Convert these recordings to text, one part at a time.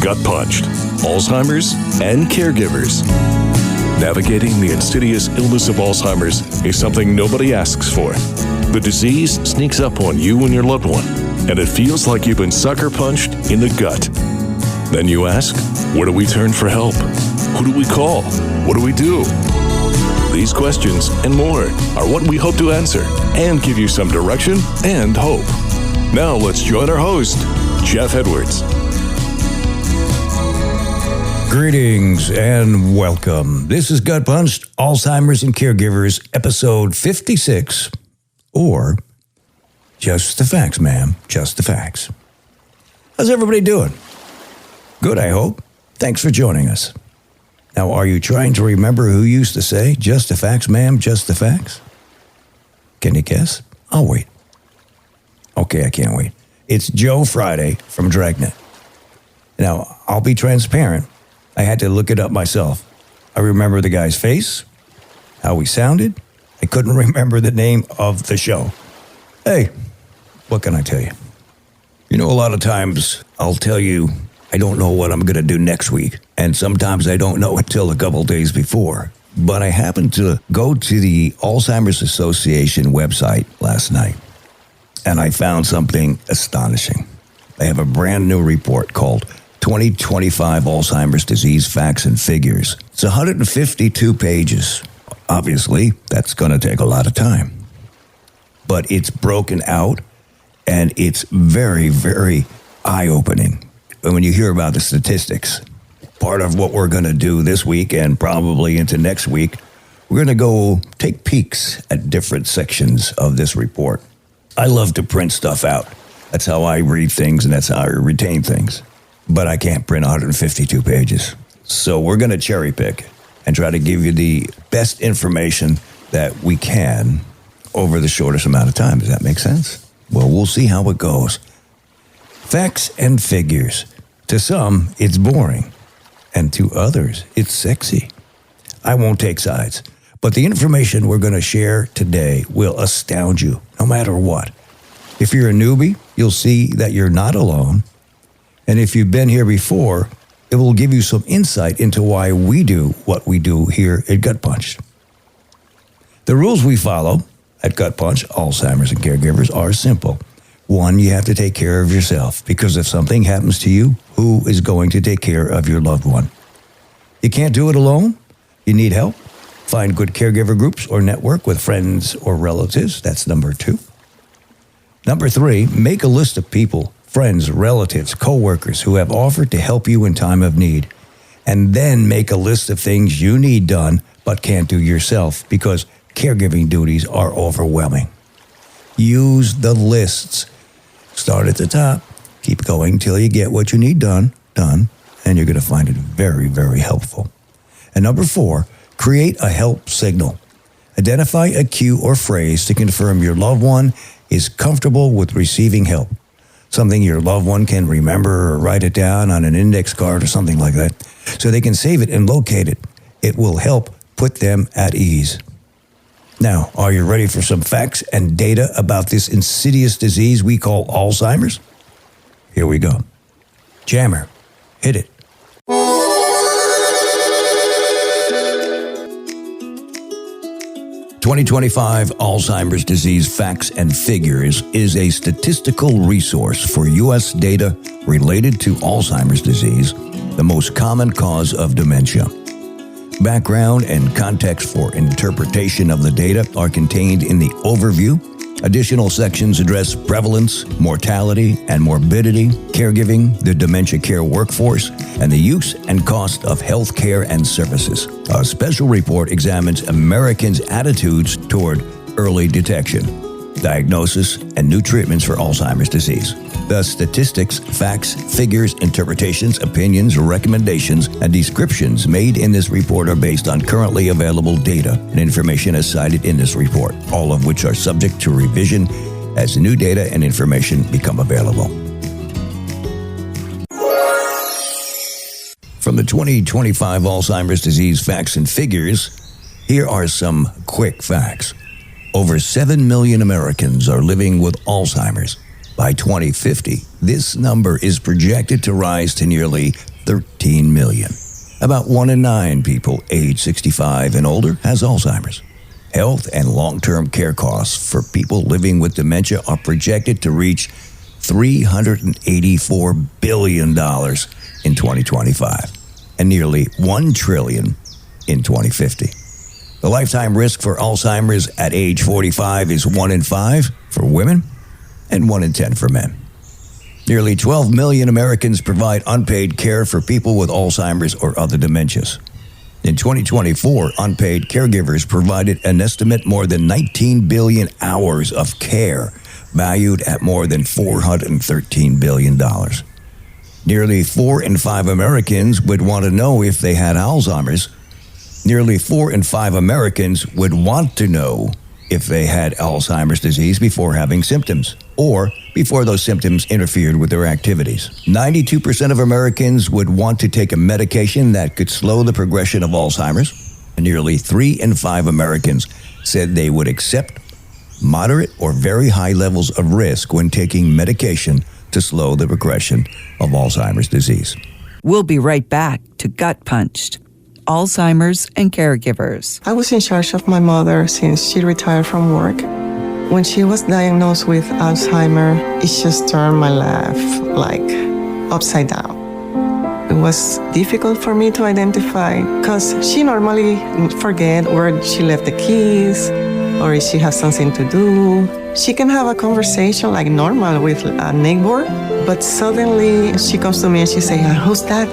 Gut Punched, Alzheimer's, and Caregivers. Navigating the insidious illness of Alzheimer's is something nobody asks for. The disease sneaks up on you and your loved one, and it feels like you've been sucker punched in the gut. Then you ask, where do we turn for help? Who do we call? What do we do? These questions and more are what we hope to answer and give you some direction and hope. Now let's join our host, Jeff Edwards. Greetings and welcome. This is Gut Punched, Alzheimer's and Caregivers, episode 56, or Just the Facts, ma'am, just the facts. How's everybody doing? Good, I hope. Thanks for joining us. Now, are you trying to remember who used to say, just the facts, ma'am, just the facts? Can you guess? I'll wait. Okay, I can't wait. It's Joe Friday from Dragnet. Now, I'll be transparent. I had to look it up myself. I remember the guy's face, how he sounded. I couldn't remember the name of the show. Hey, what can I tell you? You know, a lot of times I'll tell you I don't know what I'm going to do next week. And sometimes I don't know until a couple days before. But I happened to go to the Alzheimer's Association website last night, and I found something astonishing. They have a brand new report called 2025 Alzheimer's Disease Facts and Figures. It's 152 pages. Obviously, that's going to take a lot of time. But it's broken out, and it's very, very eye-opening. And when you hear about the statistics, part of what we're going to do this week and probably into next week, we're going to go take peeks at different sections of this report. I love to print stuff out. That's how I read things, and that's how I retain things. But I can't print 152 pages. So we're going to cherry pick and try to give you the best information that we can over the shortest amount of time. Does that make sense? Well, we'll see how it goes. Facts and figures. To some, it's boring. And to others, it's sexy. I won't take sides. But the information we're going to share today will astound you, no matter what. If you're a newbie, you'll see that you're not alone. And if you've been here before, it will give you some insight into why we do what we do here at Gut Punch. The rules we follow at Gut Punch, Alzheimer's and Caregivers, are simple. One, you have to take care of yourself, because if something happens to you, who is going to take care of your loved one? You can't do it alone. You need help. Find good caregiver groups or network with friends or relatives. That's number 2. Number 3, make a list of people, friends, relatives, co-workers who have offered to help you in time of need. And then make a list of things you need done but can't do yourself because caregiving duties are overwhelming. Use the lists. Start at the top. Keep going till you get what you need done, and you're going to find it very, very helpful. And number 4, create a help signal. Identify a cue or phrase to confirm your loved one is comfortable with receiving help. Something your loved one can remember or write it down on an index card or something like that, so they can save it and locate it. It will help put them at ease. Now, are you ready for some facts and data about this insidious disease we call Alzheimer's? Here we go. Jammer, hit it. 2025 Alzheimer's Disease Facts and Figures is a statistical resource for U.S. data related to Alzheimer's disease, the most common cause of dementia. Background and context for interpretation of the data are contained in the overview. Additional sections address prevalence, mortality, and morbidity, caregiving, the dementia care workforce, and the use and cost of health care and services. A special report examines Americans' attitudes toward early detection, diagnosis, and new treatments for Alzheimer's disease. The statistics, facts, figures, interpretations, opinions, recommendations, and descriptions made in this report are based on currently available data and information as cited in this report, all of which are subject to revision as new data and information become available. From the 2025 Alzheimer's Disease Facts and Figures, here are some quick facts. Over 7 million Americans are living with Alzheimer's. By 2050, this number is projected to rise to nearly 13 million. About 1 in 9 people age 65 and older has Alzheimer's. Health and long-term care costs for people living with dementia are projected to reach $384 billion in 2025 and nearly $1 trillion in 2050. The lifetime risk for Alzheimer's at age 45 is 1 in 5 for women and 1 in 10 for men. Nearly 12 million Americans provide unpaid care for people with Alzheimer's or other dementias. In 2024, unpaid caregivers provided an estimate more than 19 billion hours of care, valued at more than $413 billion. Nearly 4 in 5 Americans would want to know if they had Alzheimer's. Nearly 4 in 5 Americans would want to know if they had Alzheimer's disease before having symptoms, or before those symptoms interfered with their activities. 92% of Americans would want to take a medication that could slow the progression of Alzheimer's. And nearly 3 in 5 Americans said they would accept moderate or very high levels of risk when taking medication to slow the progression of Alzheimer's disease. We'll be right back to Gut Punched, Alzheimer's and Caregivers. I was in charge of my mother since she retired from work. When she was diagnosed with Alzheimer's, it just turned my life like upside down. It was difficult for me to identify because she normally forget where she left the keys or if she has something to do. She can have a conversation like normal with a neighbor, but suddenly she comes to me and she says, "Who's that?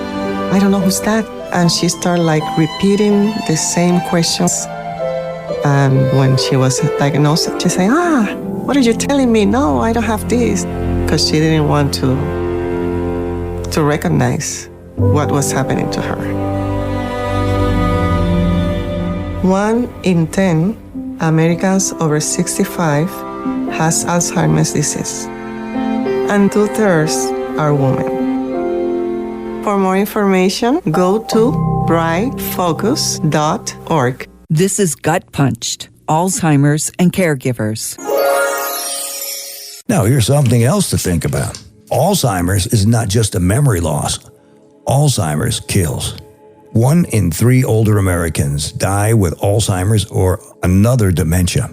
I don't know who's that." And she started like repeating the same questions. And when she was diagnosed, she said, "What are you telling me? No, I don't have this." Because she didn't want to recognize what was happening to her. 1 in 10 Americans over 65 has Alzheimer's disease, and 2/3 are women. For more information, go to brightfocus.org. This is Gut Punched, Alzheimer's and Caregivers. Now, here's something else to think about. Alzheimer's is not just a memory loss. Alzheimer's kills. 1 in 3 older Americans die with Alzheimer's or another dementia.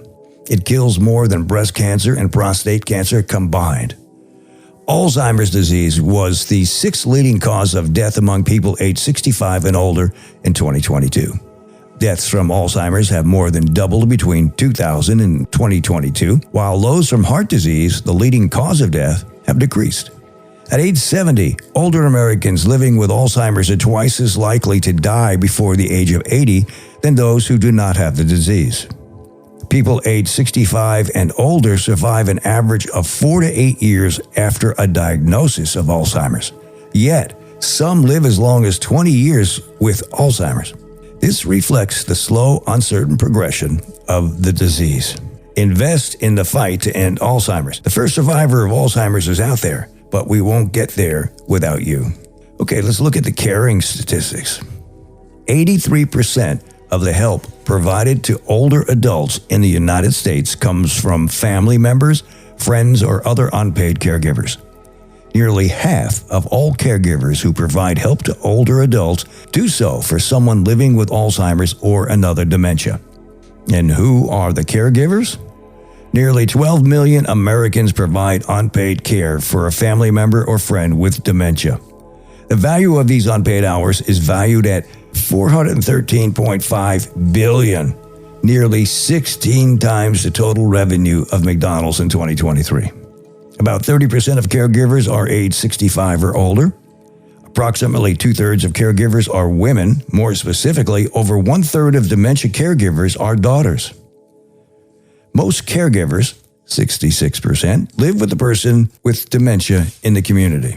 It kills more than breast cancer and prostate cancer combined. Alzheimer's disease was the 6th leading cause of death among people aged 65 and older in 2022. Deaths from Alzheimer's have more than doubled between 2000 and 2022, while those from heart disease, the leading cause of death, have decreased. At age 70, older Americans living with Alzheimer's are twice as likely to die before the age of 80 than those who do not have the disease. People aged 65 and older survive an average of 4 to 8 years after a diagnosis of Alzheimer's. Yet, some live as long as 20 years with Alzheimer's. This reflects the slow, uncertain progression of the disease. Invest in the fight to end Alzheimer's. The first survivor of Alzheimer's is out there, but we won't get there without you. Okay, let's look at the caring statistics. 83% of the help provided to older adults in the United States comes from family members, friends, or other unpaid caregivers. Nearly half of all caregivers who provide help to older adults do so for someone living with Alzheimer's or another dementia. And who are the caregivers? Nearly 12 million Americans provide unpaid care for a family member or friend with dementia. The value of these unpaid hours is valued at $413.5 billion, nearly 16 times the total revenue of McDonald's in 2023. About 30% of caregivers are age 65 or older. Approximately 2/3 of caregivers are women. More specifically, over 1/3 of dementia caregivers are daughters. Most caregivers, 66%, live with the person with dementia in the community.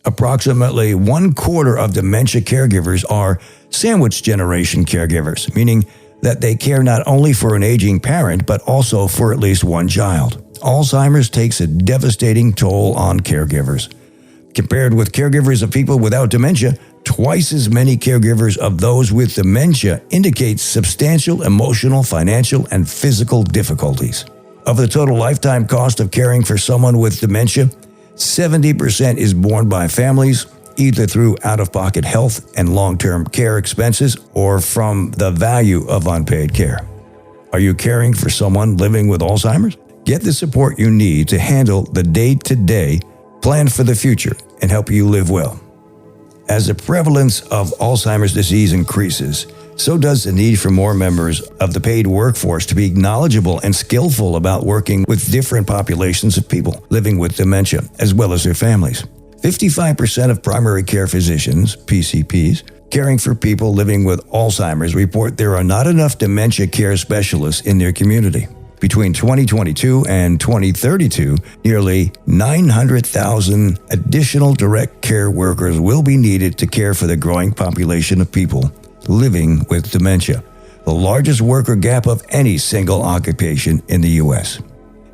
Approximately 1/4 of dementia caregivers are sandwich generation caregivers, meaning that they care not only for an aging parent, but also for at least one child. Alzheimer's takes a devastating toll on caregivers. Compared with caregivers of people without dementia, twice as many caregivers of those with dementia indicate substantial emotional, financial, and physical difficulties. Of the total lifetime cost of caring for someone with dementia, 70% is borne by families, either through out-of-pocket health and long-term care expenses or from the value of unpaid care. Are you caring for someone living with Alzheimer's? Get the support you need to handle the day-to-day, plan for the future, and help you live well. As the prevalence of Alzheimer's disease increases, so does the need for more members of the paid workforce to be knowledgeable and skillful about working with different populations of people living with dementia, as well as their families. 55% of primary care physicians, PCPs, caring for people living with Alzheimer's report there are not enough dementia care specialists in their community. Between 2022 and 2032, nearly 900,000 additional direct care workers will be needed to care for the growing population of people living with dementia, the largest worker gap of any single occupation in the U.S.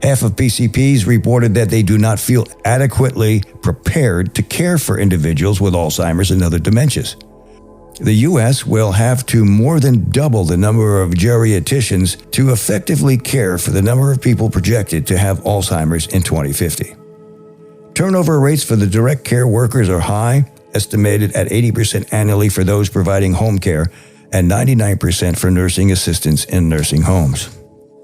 Half of PCPs reported that they do not feel adequately prepared to care for individuals with Alzheimer's and other dementias. The U.S. will have to more than double the number of geriatricians to effectively care for the number of people projected to have Alzheimer's in 2050. Turnover rates for the direct care workers are high, estimated at 80% annually for those providing home care and 99% for nursing assistants in nursing homes.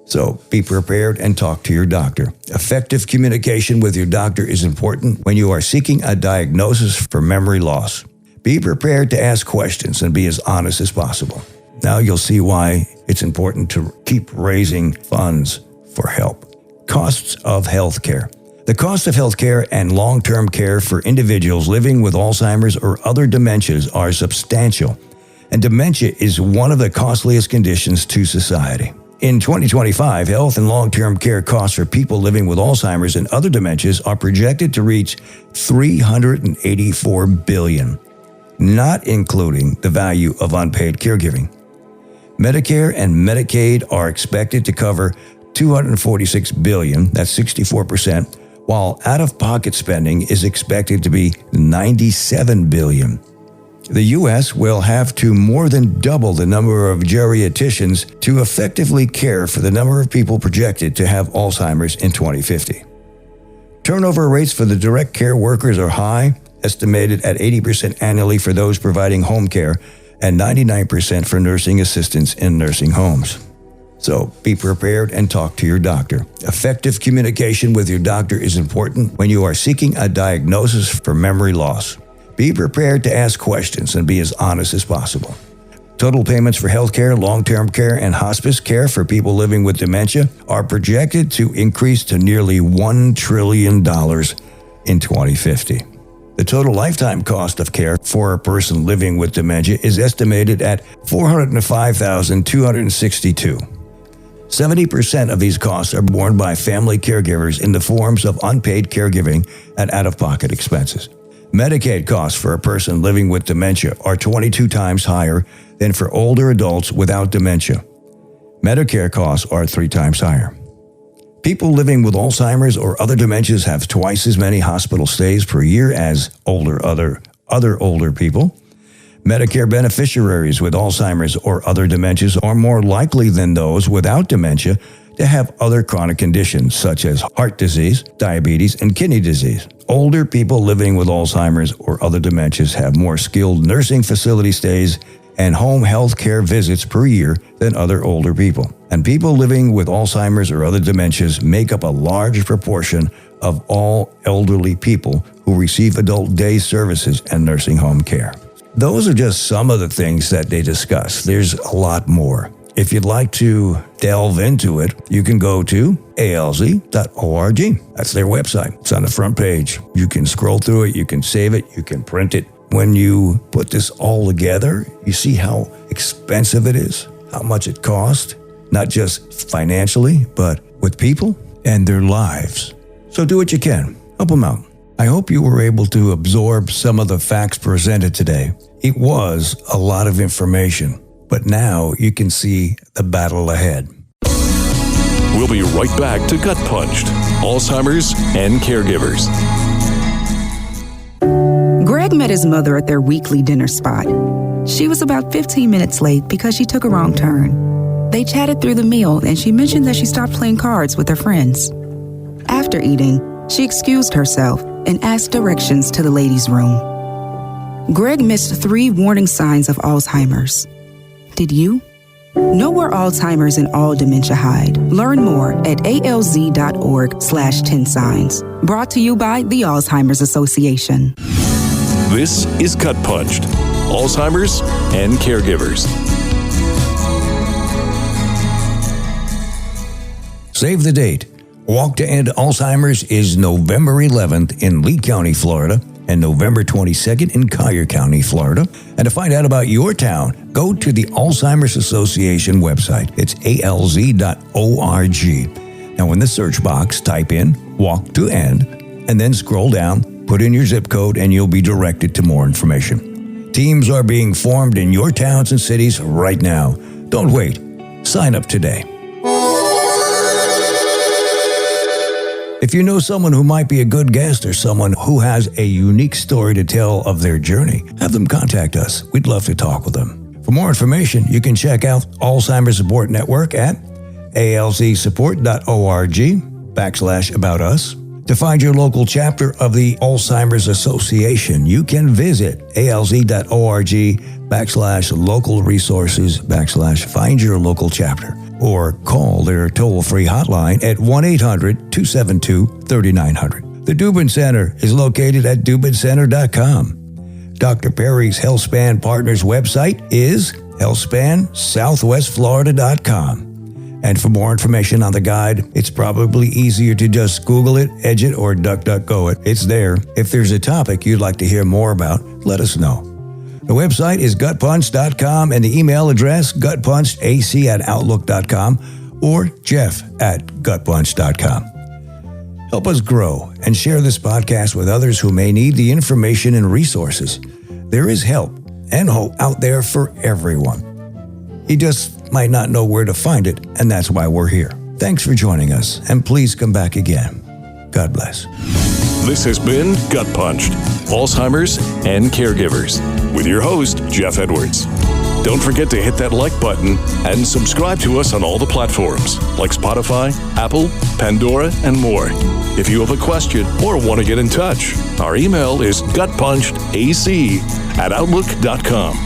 So be prepared and talk to your doctor. Effective communication with your doctor is important when you are seeking a diagnosis for memory loss. Be prepared to ask questions and be as honest as possible. Now you'll see why it's important to keep raising funds for help. Costs of health care. The cost of health care and long-term care for individuals living with Alzheimer's or other dementias are substantial, and dementia is one of the costliest conditions to society. In 2025, health and long-term care costs for people living with Alzheimer's and other dementias are projected to reach $384 billion, not including the value of unpaid caregiving. Medicare and Medicaid are expected to cover $246 billion, that's 64%, while out-of-pocket spending is expected to be $97 billion. The U.S. will have to more than double the number of geriatricians to effectively care for the number of people projected to have Alzheimer's in 2050. Turnover rates for the direct care workers are high, estimated at 80% annually for those providing home care and 99% for nursing assistants in nursing homes. So be prepared and talk to your doctor. Effective communication with your doctor is important when you are seeking a diagnosis for memory loss. Be prepared to ask questions and be as honest as possible. Total payments for healthcare, long-term care, and hospice care for people living with dementia are projected to increase to nearly $1 trillion in 2050. The total lifetime cost of care for a person living with dementia is estimated at $405,262. 70% of these costs are borne by family caregivers in the forms of unpaid caregiving and out-of-pocket expenses. Medicaid costs for a person living with dementia are 22 times higher than for older adults without dementia. Medicare costs are 3 times higher. People living with Alzheimer's or other dementias have twice as many hospital stays per year as other older people. Medicare beneficiaries with Alzheimer's or other dementias are more likely than those without dementia to have other chronic conditions such as heart disease, diabetes, and kidney disease. Older people living with Alzheimer's or other dementias have more skilled nursing facility stays and home health care visits per year than other older people. And people living with Alzheimer's or other dementias make up a large proportion of all elderly people who receive adult day services and nursing home care. Those are just some of the things that they discuss. There's a lot more. If you'd like to delve into it, you can go to alz.org. That's their website. It's on the front page. You can scroll through it, you can save it, you can print it. When you put this all together, you see how expensive it is, how much it costs, not just financially, but with people and their lives. So do what you can. Help them out. I hope you were able to absorb some of the facts presented today. It was a lot of information, but now you can see the battle ahead. We'll be right back to Gut Punched, Alzheimer's and Caregivers. Greg met his mother at their weekly dinner spot. She was about 15 minutes late because she took a wrong turn. They chatted through the meal, and she mentioned that she stopped playing cards with her friends. After eating, she excused herself and asked directions to the ladies' room. Greg missed 3 warning signs of Alzheimer's. Did you? Know where Alzheimer's and all dementia hide. Learn more at alz.org/10 signs. Brought to you by the Alzheimer's Association. This is Gut Punched, Alzheimer's and Caregivers. Save the date. Walk to End Alzheimer's is November 11th in Lee County, Florida, and November 22nd in Collier County, Florida. And to find out about your town, go to the Alzheimer's Association website. It's alz.org. Now, in the search box, type in Walk to End, and then scroll down, put in your zip code, and you'll be directed to more information. Teams are being formed in your towns and cities right now. Don't wait. Sign up today. If you know someone who might be a good guest or someone who has a unique story to tell of their journey, have them contact us. We'd love to talk with them. For more information, you can check out Alzheimer's Support Network at alzsupport.org/about us. To find your local chapter of the Alzheimer's Association, you can visit alz.org/local resources/find your local chapter, or call their toll-free hotline at 1-800-272-3900. The Dubin Center is located at dubincenter.com. Dr. Perry's HealthSpan Partners website is healthspansouthwestflorida.com. And for more information on the guide, it's probably easier to just Google it, Edge it, or DuckDuckGo it. It's there. If there's a topic you'd like to hear more about, let us know. The website is gutpunched.com and the email address gutpunchedac@outlook.com or jeff@gutpunch.com. Help us grow and share this podcast with others who may need the information and resources. There is help and hope out there for everyone. You just might not know where to find it, and that's why we're here. Thanks for joining us, and please come back again. God bless. This has been Gut Punched, Alzheimer's and Caregivers, with your host, Jeff Edwards. Don't forget to hit that like button and subscribe to us on all the platforms like Spotify, Apple, Pandora, and more. If you have a question or want to get in touch, our email is gutpunchedac@outlook.com.